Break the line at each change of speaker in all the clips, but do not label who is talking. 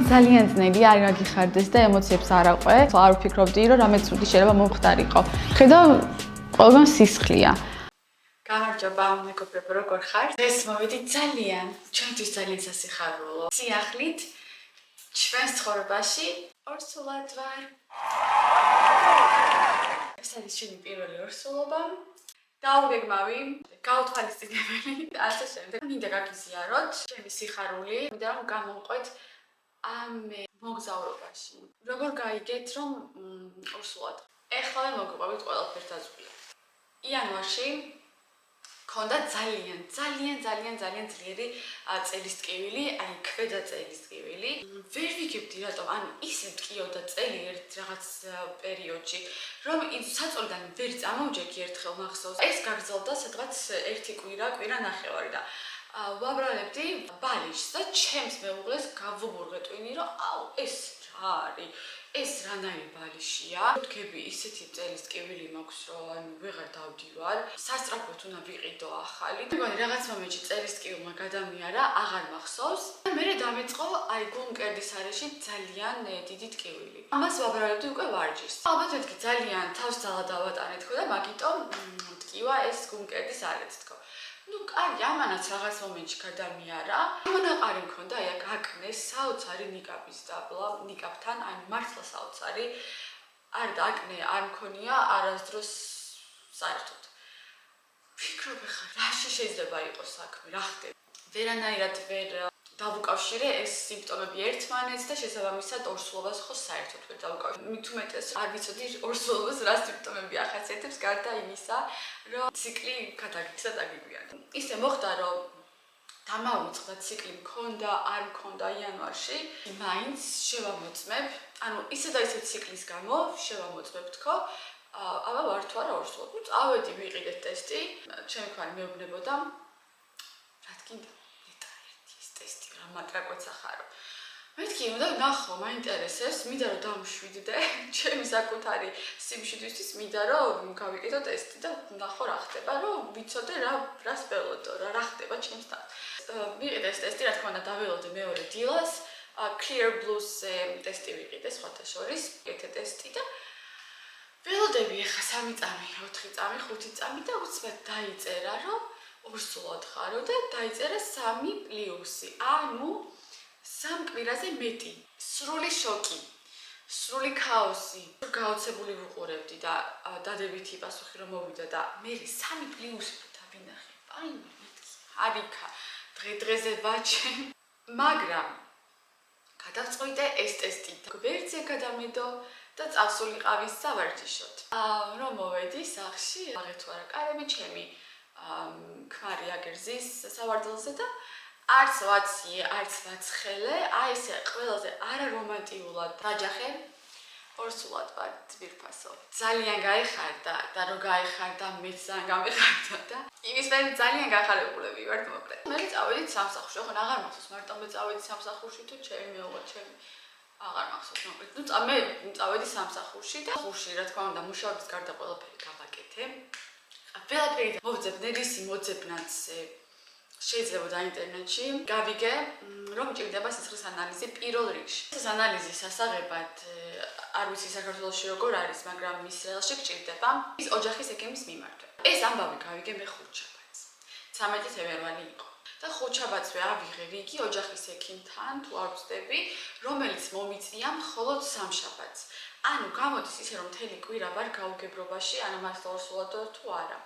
ძალიან ძნელი არ გაგიხარდეს და ემოციებს არ აყვე. არ ვფიქრობდი, რომ რამე ცუდი შეიძლება მომხდარიყო. ხედავ, ყველგან სისხლია. გამარჯობა, მეგობრებო, როგორ ხართ? ეს მოვედი ძალიან, ჩვენთვის ძალიან სასიხარულო სიახლით ჩვენს ცხოვრებაში ორსულად ვარ. ეს არის ჩემი პირველი ორსულობა. დაუგეგმავი, გაუთვალისწინებელი, ასე შემდეგ. მინდა გაგიზიაროთ ჩემი სიხარული, მინდა რომ გამოვყვეთ ამ მოგზაურობაში. როგორ გაიგეთ, რომ ორსულად? ეხლა მოგყვებით ყველაფერს დაწყვეტ. იანვარში მქონდა ძალიან ძლიერი წელისტკივილი, აი ქვედა წელისტკივილი. ვერ ვიგებდი რატომ, ანუ ისე მტკიოდა წელი ერთ რაღაც პერიოდში, რომ საწოლიდან ვერ წამოვჯექი ერთხელ მახსოვს. ეს გაგრძელდა სადღაც ერთი კვირა ნახევარი და ვაბრალებდი ბალიშს და ჩემს მეუღლეს გავუბურღეთვინი, რომ აუ ეს რა არის? ეს რანაირი ბალიშია? ვთქები ისეთი წელისტკივილი მაქვს, რომ ვეღარ დავდივარ. სასწრაფოდ უნდა ვიყიდო ახალი. მეგონი რაღაც მომენტში წელისტკივილმა გადამიარა, აღარ მახსოვს. და მე დამეწყო აი გულმკერდის არეში ძალიან დიდი ტკივილი. ამას ვაბრალებდი უკვე ვარჯიშს. ალბათ მეთქი ძალიან თავს ძალა დავატანეთ ხო და მაგიტომ ტკივა ეს გულმკერდის არეც თქო. ну, კარგი, ამანაც რაღაც მომენტში გადამიარა. მონაყარი მქონდა, აი აქ აკნეს საოცარი ნიკაპის დაბლა, ნიკაპთან, აი მართლა საოცარი. არ და აკნე არ მქონია არასდროს საერთოდ. ვფიქრობ ხა, რაში შეიძლება იყოს საქმე, რა ხდება? ვერანაირად ვერ დავუკავშირე ეს სიმპტომები ერთმანეთს და შესაბამისად ორსულობას ხო საერთოდ ვერ დავუკავშირე. მით უმეტეს არ ვიცოდი ორსულობას რა სიმპტომები ახასიათებს გარდა იმისა, რომ ციკლი გადაგიქცა და გიგვიანდა. ისე მოხდა, რომ დამავიწყდა ციკლი მქონდა, არ მქონდა იანვარში, მაინც შევამოწმებ, ანუ ისე და ისე ციკლის გამო შევამოწმებ თქო, აბა ვარ თუ არა ორსულობა. ну, წავედი ვიყიდეთ ტესტი, ჩემი ქმარი მეუბნებოდა, რა თქინდა ტესტი რა მატრაკვეც ახარო. მეთქი უნდა ნახო, მაინტერესებს, მინდა რომ დავმშვიდდე, ჩემი საკუთარი სიმშვიდისთვის მინდა რომ გავიყიდო ტესტი და ნახო რა ხდება, რომ ვიცოდე რას ველოდო, რა ხდება ჩემს თავს. ვიყიდე ეს ტესტი, რა თქმა უნდა, დაველოდე მეორე დილას, Clear Blues-ზე ტესტი ვიყიდე სხვათა შორის, ეგეთი ტესტი და ველოდები ახლა 3 წამი, 4 წამი, 5 წამი და უცბად დაიწერა, რომ ორსულად ხარო და დაიწერა 3 პლუსი. ანუ 3 კვირაზე მეტი. სრული შოკი, სრული ქაოსი. გაოცებული ვუყურებდი და დადებითი პასუხი რომ მოვიდა და მე 3 პლუსი დავინახე. აი, არიქა, დღე-დღეზე ვაჩე. მაგრამ გადავწყვიტე ეს ტესტი. გვერდზე გადამედო და წავსულიყავი სავარჯიშოდ. რომ მოვედი სახლში, აღეთ ვარა კარები ჩემი ქმარი აგერძის სავარძელზე და არც ვაციე, არც ვაცხელე, აი ესე ყველაზე არარომანტიულად დაჯახე ორსულად ვარ ძვირფასო. ძალიან გაიხარდა და რო გაიხარდა მეც ძალიან გამიხარდა და იმის მე ძალიან გახარებულები ვართ მოკლედ. მე წავედი სამსახურში, ხო აღარ მახსოვს მარტო მე წავედი სამსახურში თუ ჩემი მეუღლე ჩემი აღარ მახსოვს მოკლედ. ну, მე წავედი სამსახურში და ხურში რა თქმა უნდა მუშაობის გარდა ყველაფერი გავაკეთე. ყველაფერი მოვძებნედის მოძებნაც შეიძლება ინტერნეტში გავიგე რომ ჭირდება სისხლის ანალიზი პირველ რიგში. ეს ანალიზის სასაღებად არ ვიცი საქართველოში როგორ არის, მაგრამ მის რეალში გჭირდება ის ოჯახის ექიმის მიმართვა. ეს ამბავი გავიგე მე ხუთშაბათს. 13 თებერვალი იყო. და ხუთშაბათსვე ავიღე რიგი ოჯახის ექიმთან თუ არ ვწდები, რომელიც მომიწია მხოლოდ სამშაბათს. ანუ გამოდის ისე რომ მთელი კვირა ვარ გაუგებრობაში, ანუ მართლა ორსულად თუ არა.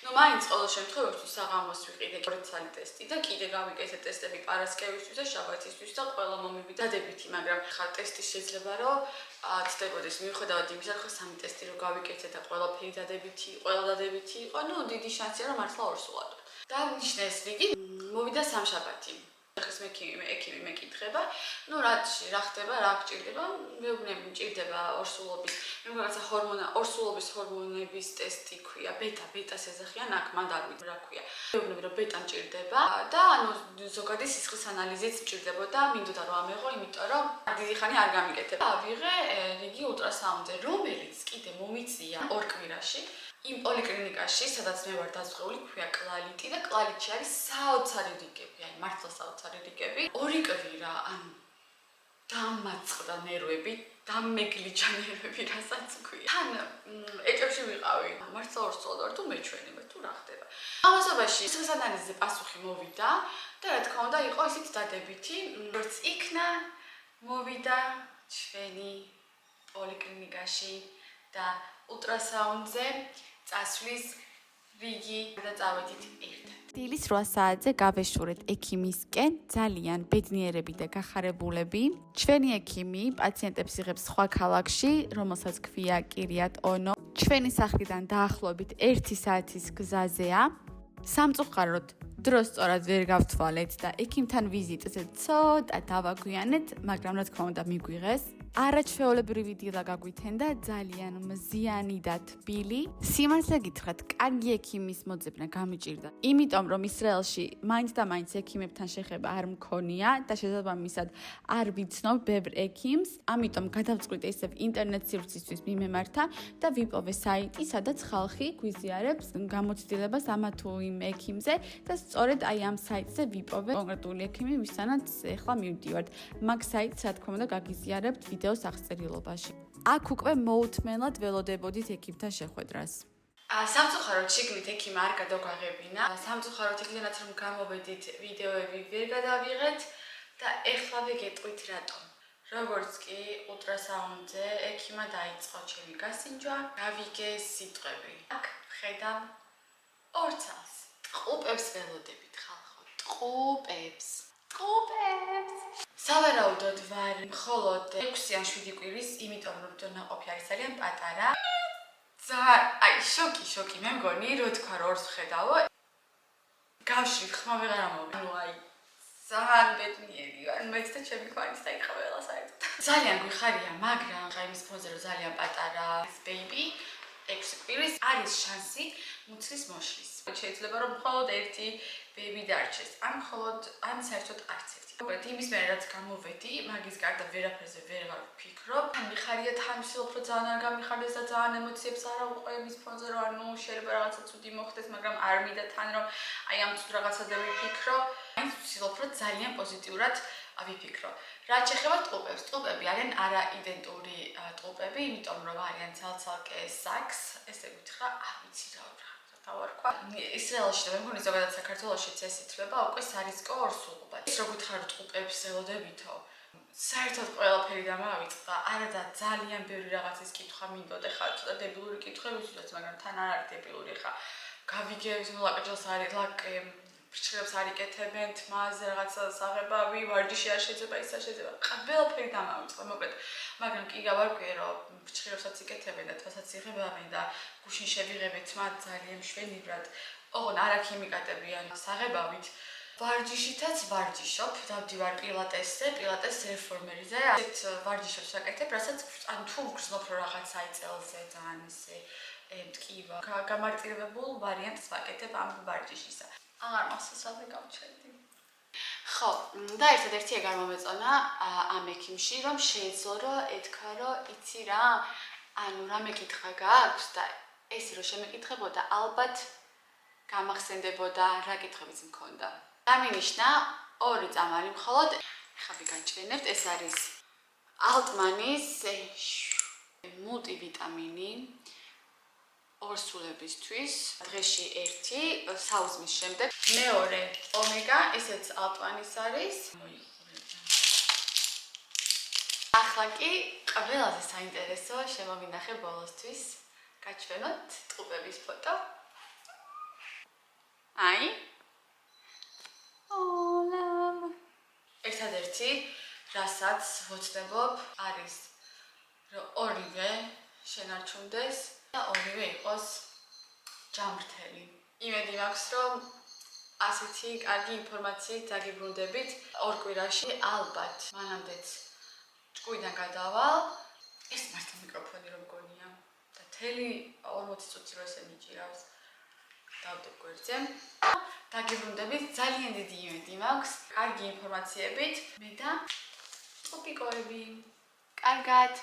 ну, მაინც ყოველ შემთხვევაში საღამოს ვიყიდე 2 წელი ტესტი და კიდე გავიკეთე ტესტები პარასკევისთვის და შაბათისთვის და ყველა მომივიდა დადებითი, მაგრამ ხა ტესტი შეიძლება რომ ცდებოდეს მიუხედავად იმისა, რომ 3 ტესტი რო გავიკეთე და ყველაფერი დადებითი იყო, ну, დიდი შანსია რომ მართლა ორსულად. დავნიშნე ეს რიგი, მოვიდა სამშაბათი. ხეს ექიმი მეკითხება, ну, რა ხდება, რა გჭირდება, მეუბნები მჭირდება ორსულობის, რაღაცა ორსულობის ჰორმონების ტესტი ქვია, ბეტას ეძახიან, აქ მანდ არ ვიცი რა ქვია. მეუბნები რომ ბეტა მჭირდება და ანუ ზოგადი სისხლის ანალიზიც მჭირდებოდა, მინდოდა რომ ამეღო, იმიტომ რომ დიდი ხანი არ გამიკეთებ. ავიღე რიგი ულტრასაუნდზე, რომელიც კიდე მომიწია 2 კვირაში. იმ პოლიკლინიკაში, სადაც მე ვარ დაზღვეული, ქვია კლალიტი და კლალიტში არის საოცარი რიგები, აი მართლა საოცარი რიგები. 2 კვირა, ანუ დამაწყდა ნერვები, დამეგლიჩა ნერვები, რასაც ქვია. თან ეჭებში ვიყავი. მართლა ორსწორად თუ მეჩვენებე თუ რა ხდება. ამასობაში დღეს ანალიზზე პასუხი მოვიდა და რა თქმა უნდა იყო ისიც დადებითი, როგორც იქნა მოვიდა ჩვენი პოლიკლინიკაში და ულტრასაუნდზე წასვლის რიგი და წავედით ერთად. დილის 8 საათზე გავეშურეთ ექიმისკენ, ძალიან ბედნიერები და გახარებულები. ჩვენი ექიმი პაციენტებს იღებს სხვა ქალაქში, რომელსაც ქვია კირიატ ონო. ჩვენი სახლიდან დაახლოებით 1 საათის გზაზეა. სამწუხაროდ დროს სწორად ვერ გავთვალეთ და ექიმთან ვიზიტზე ცოტა დავაგვიანეთ, მაგრამ რა თქმა უნდა მიგვიღეს. არაჩვეულებრივი დილა გაგვითენდა, ძალიან მზიანი და თბილი. სიმართლე გითხრათ, კარგი ექიმის მოძებნა გამიჭირდა. იმიტომ რომ ისრაელში მაინც და მაინც ექიმებთან შეხება არ მქონია და შესაბამისად არ ვიცნობ ბევრ ექიმს, ამიტომ გადავწყვიტე ისევ ინტერნეტ სივრცისთვის მიმემართა და ვიპოვე საიტი, სადაც ხალხი გვიზიარებს გამოცდილებას ამა თუ იმ ექიმზე და სწორედ აი ამ საიტზე ვიპოვე კონკრეტული ექიმი, ვისთანაც ეხლა მივდივართ. მაგ საიტს რა თქმა უნდა გაგიზიარებთ ვიდეოს აღწერილობაში. აქ უკვე მოუთმენლად ველოდებოდით ექიმთან შეხვედრას. სამწუხაროდ შიგნით ექიმი არ გადაგვაღებინა. სამწუხაროდ იქნებათ რომ გამოვედით ვიდეოები ვერ გადავიღეთ და ეხლა ვეგეტყვით რატომ. როგორც კი ულტრასაუნდზე ექიმა დაიწყო ჩემი გასინჯვა, გავიგე სიტყვები. აქ ვხედავ 2 წელს. ტყუპებს ველოდებით ხალხო, ტყუპებს. სავარაუდოდ ვარ მხოლოდ 6 ან 7 კვირის, იმიტომ რომ დონაყოფი არის ძალიან პატარა. შოკი, მე მგონი, რო თქვა რომ 2-ს ვხედავო. გავშლით, ხმა ვეღარ ამოვიდა. ძალიან ბედნიერი ვარ, მეც და ჩემი ქმარიც დაიხა ყველა საერთოდ. ძალიან გვიხარია, მაგრამ იმის ფონზე რომ ძალიან პატარა ბეიბი, 6 კვირის არის შანსი მუცლის მოშლის. შეიძლება რომ მხოლოდ 1 ბეიბი დარჩეს, ან საერთოდ არც ერთი. უბრალოდ იმის მერე რაც გამოვედი, მაგის გარდა ვერაფერზე ვერ ვარ ვფიქრობ. მიხარია თან მსილფრო ძალიან არ გამიხარდეს და ძალიან ემოციებს არ აუყვე იმის ფონზე რომ ანუ შეიძლება რაღაცა ცუდი მოხდეს, მაგრამ არ მინდა თან რომ აი ამ ცუდ რაღაცაზე ვიფიქრო. აი მსილფრო ძალიან პოზიტიურად ვიფიქრო. რაც შეეხება ტყუპებს, ტყუპები არიან არაიდენტური ტყუპები, იმიტომ რომ არიან ცალ-ცალკე საქს, ესე ვითხრა, არ ვიცი რა დავარქვა. ისრაელში და მე მგონი ზოგადად საქართველოშიც ეს ითვლება უკვე სარისკო ორსულობა. ის რო გითხრა რომ ტყუპებს ველოდებითო, საერთოდ ყველაფერი დამავიწყდა. არა და ძალიან ბევრი რაღაცის კითხვა მინდოდა, ხა ცოტა დებილური კითხვები ვისურვებთ, მაგრამ თან არ არის დებილური, ხა გავიგე ლაკჯელს არის ლაკე ფრჩხილებს არ იკეთებენ, თმაზე რაღაცა საღებავი, ვარჯიში არ შეიძლება, ის არ შეიძლება. ყველაფერი დამავიწყდა, მოკლედ. მაგრამ კი გავარკვიე, რომ ფრჩხილებსაც იკეთებენ და თვალსაც იღებავენ და გუშინ შევიღებეთ მათ ძალიან მშვენივრად. ოღონ არაქიმიკატებიან საღებავით. ვარჯიშითაც ვარჯიშობ, დავდივარ პილატესზე, პილატეს რეფორმერიზე. ასეთ ვარჯიშებს ვაკეთებ, რასაც ან თუ ვგრძნობ რომ რაღაცა იწელზე ძალიან ისე მტკივა. გამარტივებულ ვარიანტს ვაკეთებ ამ ვარჯიშისა. აღარ მახსოვს გავჩერდი. ხო, და ერთადერთი ეგარ მომეწონა ამ ექიმში, რომ შეეძლო რომ ეთქვა რომ იცი რა, ანუ რამე კითხვა გააქვს და ეს რო შემეკითხებოდა, ალბათ გამახსენდებოდა რა კითხვებიც მქონდა. დამინიშნა 2 წამალი მხოლოდ. ხა ვიგანჩვენებთ, ეს არის ალტმანის მულტივიტამინი ორსულებისთვის. დღეში 1 საუზმის შემდეგ, მეორე ომეგა, ესეც ალტმანის არის. ახლა კი ყველაზე საინტერესო შემოვინახე ბოლოსთვის. გაჩვენოთ ტყუპების ფოტო. აი. ოლამ. ერთადერთი, რასაც ვოცნებობ, არის რომ ორივე შენარჩუნდეს და ორივე იყოს ჯამრთელი. იმედი მაქვს, რომ ასეთი კარგი ინფორმაციით დაგიბრუნდებით 2 კვირაში ალბათ. მანამდეც ჭკუიდან გადავალ. ეს მართლა მიკროფონი რომ გონია და თელი 40 წუთი რო ესე მიჭირავს. დავდებ გვერდზე. დაგიბრუნდებით, ძალიან დიდი იმედი მაქვს. კარგი ინფორმაციებით. მე და ტოპიკოები. კარგად.